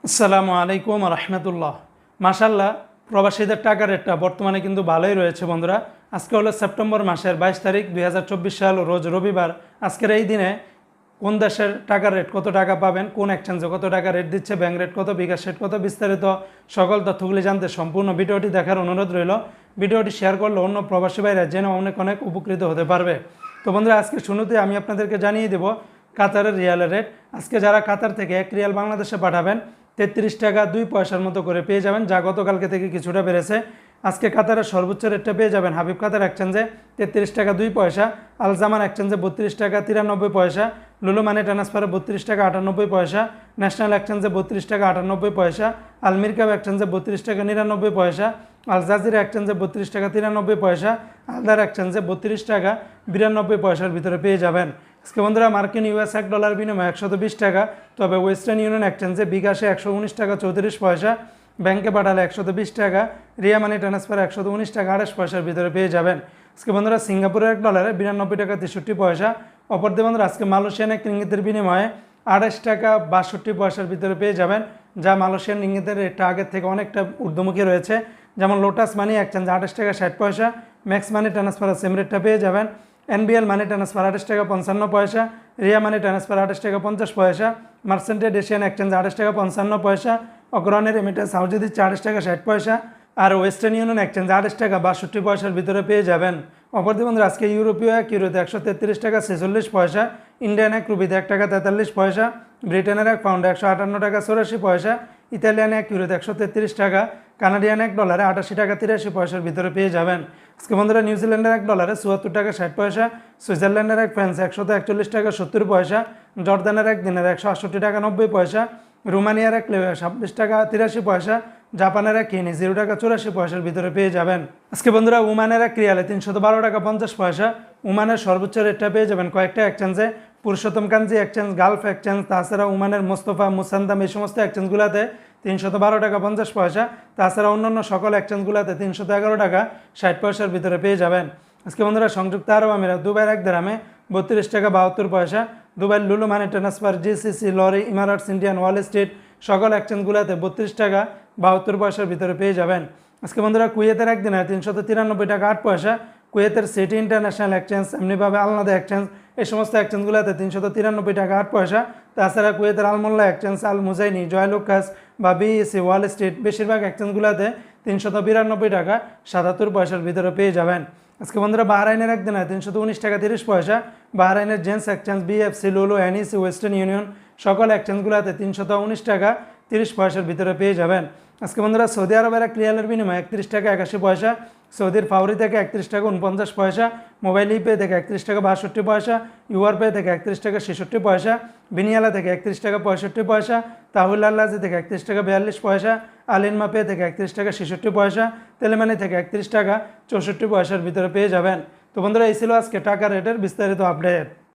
আসসালামু আলাইকুম রহমতুল্লাহ। মাশাল্লাহ, প্রবাসীদের টাকার রেটটা বর্তমানে কিন্তু ভালোই রয়েছে বন্ধুরা। আজকে হলো সেপ্টেম্বর মাসের 22 তারিখ 2024 সাল, রোজ রবিবার। আজকের এই দিনে কোন দেশের টাকার রেট কত টাকা পাবেন, কোন এক্সচেঞ্জে কত টাকা রেট দিচ্ছে, ব্যাংক রেট কত, বিকাশ রেট কত, বিস্তারিত সকল তথ্যগুলি জানতে সম্পূর্ণ ভিডিওটি দেখার অনুরোধ রইল। ভিডিওটি শেয়ার করলে অন্য প্রবাসী ভাইরা জেনে অনেক অনেক উপকৃত হতে পারবে। তো বন্ধুরা, আজকে শুরুতে আমি আপনাদেরকে জানিয়ে দেব কাতারের রিয়ালের রেট। আজকে যারা কাতার থেকে 1 রিয়াল বাংলাদেশে পাঠাবেন 33 টাকা 2 পয়সার মতো করে পেয়ে যাবেন, যা গতকালকে থেকে কিছুটা বেড়েছে। আজকে কাতারের সর্বোচ্চ রেটটা পেয়ে যাবেন হাবিব কাতার এক্সচেঞ্জে 33 টাকা 2 পয়সা, আল জামান এক্সচেঞ্জে 32 টাকা 93 পয়সা, লুলু মানি ট্রান্সফারে 32 টাকা 98 পয়সা, ন্যাশনাল এক্সচেঞ্জে 32 টাকা 98 পয়সা, আল মিরকাব এক্সচেঞ্জে 32 টাকা 99 পয়সা, আল জাজিরা এক্সচেঞ্জে 32 টাকা 93 পয়সা, আলদার এক্সচেঞ্জে 32 টাকা 92 পয়সার ভিতরে পেয়ে যাবেন। আজকে বন্ধুরা মার্কিন US $1 বিনিময়ে 120 টাকা। তবে ওয়েস্টার্ন ইউনিয়ন এক্সচেঞ্জে বিকাশে 119 টাকা 34 পয়সা, ব্যাংকে পাঠালে 120 টাকা, রিয়া মানি ট্রান্সফারে 119 টাকা 28 পয়সার ভিতরে পেয়ে যাবেন। আজকে বন্ধুরা সিঙ্গাপুরের $1 92 টাকা 63 পয়সা। অপরদিকে বন্ধুরা আজকে মালয়েশিয়ান এক রিঙ্গিতের বিনিময়ে 28 টাকা 62 পয়সার ভিতরে পেয়ে যাবেন, যা মালয়েশিয়ান রিঙ্গিতের রেটটা আগের থেকে অনেকটা ঊর্ধ্বমুখী রয়েছে। যেমন লোটাস মানি এক্সচেঞ্জে 28 টাকা 60 পয়সা, ম্যাক্স মানি ট্রান্সফারে সেম রেটটা পেয়ে যাবেন। NBL মানি ট্রান্সফার 28 টাকা 55 পয়সা, রিয়া মানি ট্রান্সফার 28 টাকা 50 পয়সা, মার্সেন্টেড এশিয়ান এক্সচেঞ্জ 28 টাকা 55 পয়সা, অগ্রণের রেমিটেন্স হাউজে দিচ্ছে 28 টাকা 60 পয়সা, আর ওয়েস্টার্ন ইউনিয়ন এক্সচেঞ্জ 28 টাকা 62 পয়সার ভিতরে পেয়ে যাবেন। অপরদিকে বন্ধুরা আজকে ইউরোপীয় এক ইউরোতে 133 টাকা 46 পয়সা, ইন্ডিয়ান এক রুপিতে 1 টাকা 43 পয়সা, ব্রিটেনের এক পাউন্ডে 158 টাকা 84 পয়সা, ইতালিয়ান এক ইউরোতে 133 টাকা, কানাডিয়ান $1 88 টাকা 83 পয়সার ভিতরে পেয়ে যাবেন। আজকে বন্ধুরা নিউজিল্যান্ডের $1 74 টাকা 60 পয়সা, সুইজারল্যান্ডের এক ফ্রান্স 141 টাকা 70 পয়সা, জর্দানের এক দিনের 168 টাকা 90 পয়সা, রোমানিয়ার এক লেওয়া 26 টাকা 83 পয়সা, জাপানের এক কিনি 0 টাকা 84 পয়সার ভিতরে পেয়ে যাবেন। আজকে বন্ধুরা ওমানের এক রিয়ালে 312 টাকা 50 পয়সা। ওমানের সর্বোচ্চ রেটটা পেয়ে যাবেন কয়েকটা এক্সচেঞ্জে, পুরুষোত্তম কাঞ্জি এক্সচেঞ্জ, গালফ এক্সচেঞ্জ, তাছাড়া ওমানের মোস্তফা, মুসান্দাম, এই সমস্ত এক্সচেঞ্জগুলোতে 312 টাকা 50 পয়সা। তাছাড়া অন্যান্য সকল এক্সচেঞ্জগুলোতে 311 টাকা 60 পয়সার ভিতরে পেয়ে যাবেন। আজকে বন্ধুরা সংযুক্ত আরব আমিরাত দুবাইয়ের এক দিরহামে 32 টাকা 72 পয়সা, দুবাইয়ের Lulu money transfer, GCC, Lari, Emirates, Indian Wall Street সকল এক্সচেঞ্জগুলোতে 32 টাকা 72 পয়সার ভিতরে পেয়ে যাবেন। আজকে বন্ধুরা কুয়েতের একদিনে 393 টাকা 8 পয়সা, কুয়েতের সিটি ইন্টারন্যাশনাল এক্সচেঞ্জ, এমনিভাবে আলনাদা এক্সচেঞ্জ, এই সমস্ত এক্সচেঞ্জগুলোতে 393 টাকা 8 পয়সা। তাছাড়া কুয়েতের আলমোল্লা এক্সচেঞ্জ, আল মুজাইনি, জয়লুকাস বা BEC, ওয়াল স্ট্রিট বেশিরভাগ এক্সচেঞ্জগুলোতে 392 টাকা 77 পয়সার ভিতরে পেয়ে যাবেন। আজকে বন্ধুরা বাহরাইনের একদিনে 319 টাকা 30 পয়সা, বাহরাইনের জেন্টস এক্সচেঞ্জ, BFC, লুলু, NEC, ওয়েস্টার্ন ইউনিয়ন সকল এক্সচেঞ্জগুলোতে 319 টাকা 30 পয়সার ভিতরে পেয়ে যাবেন। আজকে বন্ধুরা সৌদি আরবের এক রিয়ালের বিনিময়ে 31 টাকা 81 পয়সা, সৌদির ফাউরি থেকে 31 টাকা 49 পয়সা, মোবাইল ইপে থেকে 31 টাকা 62 পয়সা, ইউআর পে থেকে 31 টাকা 66 পয়সা, বিনিয়ালা থেকে 31 টাকা 65 পয়সা, তাহুল আল্লাজি থেকে 31 টাকা 42 পয়সা, আলিনমা পে থেকে 31 টাকা 66 পয়সা, তেলেমানি থেকে 31 টাকা 64 পয়সার ভিতরে পেয়ে যাবেন। তো বন্ধুরা এই ছিল আজকে টাকা রেটের বিস্তারিত আপডেট।